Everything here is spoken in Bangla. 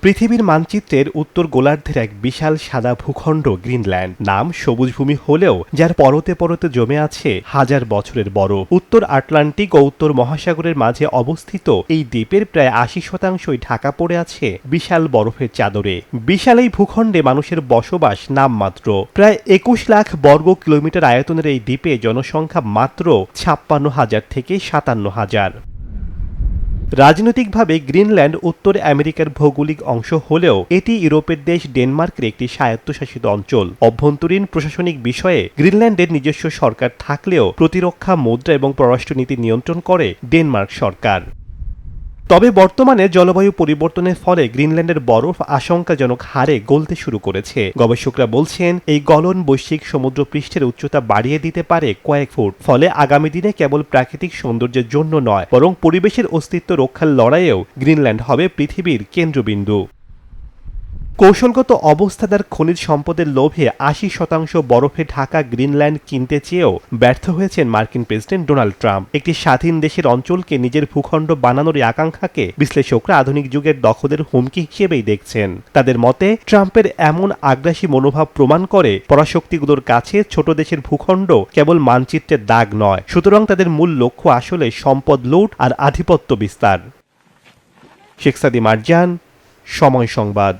পৃথিবীর মানচিত্রের উত্তর গোলার্ধের এক বিশাল সাদা ভূখণ্ড গ্রিনল্যান্ড। নাম সবুজ ভূমি হলেও যার পরতে পরতে জমে আছে হাজার বছরের বরফ। উত্তর আটলান্টিক ও উত্তর মহাসাগরের মাঝে অবস্থিত এই দ্বীপের প্রায় ৮০% ঢাকা পড়ে আছে বিশাল বরফের চাদরে। বিশাল এই ভূখণ্ডে মানুষের বসবাস নামমাত্র। প্রায় ২১ লাখ বর্গ কিলোমিটার আয়তনের এই দ্বীপে জনসংখ্যা মাত্র ৫৬,০০০ থেকে ৫৭,০০০। রাজনৈতিকভাবে গ্রিনল্যান্ড উত্তর আমেরিকার ভৌগোলিক অংশ হলেও এটি ইউরোপের দেশ ডেনমার্কের একটি স্বায়ত্তশাসিত অঞ্চল। অভ্যন্তরীণ প্রশাসনিক বিষয়ে গ্রিনল্যান্ডের নিজস্ব সরকার থাকলেও প্রতিরক্ষা, মুদ্রা এবং পররাষ্ট্রনীতি নিয়ন্ত্রণ করে ডেনমার্ক সরকার। তবে বর্তমানে জলবায়ু পরিবর্তনের ফলে গ্রিনল্যান্ডের বরফ আশঙ্কাজনক হারে গলতে শুরু করেছে। গবেষকরা বলছেন এই গলন বৈশ্বিক সমুদ্র পৃষ্ঠের উচ্চতা বাড়িয়ে দিতে পারে কয়েক ফুট। ফলে আগামী দিনে কেবল প্রাকৃতিক সৌন্দর্যের জন্য নয়, বরং পরিবেশের অস্তিত্ব রক্ষার লড়াইয়েও গ্রিনল্যান্ড হবে পৃথিবীর কেন্দ্রবিন্দু। কৌশলগত অবস্থাদার খনিজ সম্পদের লোভে ৮০% বরফে ঢাকা গ্রিনল্যান্ড কিনতে চেয়েও ব্যর্থ হয়েছেন মার্কিন প্রেসিডেন্ট ডোনাল্ড ট্রাম্প। একটি স্বাধীন দেশের অঞ্চলকে নিজের ভূখণ্ড বানানোর আকাঙ্ক্ষাকে বিশ্লেষকরা আধুনিক যুগের দখলের হুমকি হিসেবেই দেখছেন। তাদের মতে ট্রাম্পের এমন আগ্রাসী মনোভাব প্রমাণ করে পরাশক্তিগুলোর কাছে ছোট দেশের ভূখণ্ড কেবল মানচিত্রের দাগ নয়। সুতরাং তাদের মূল লক্ষ্য আসলে সম্পদ লুট আর আধিপত্য বিস্তার। শেখ সাদি মারজান, সময় সংবাদ।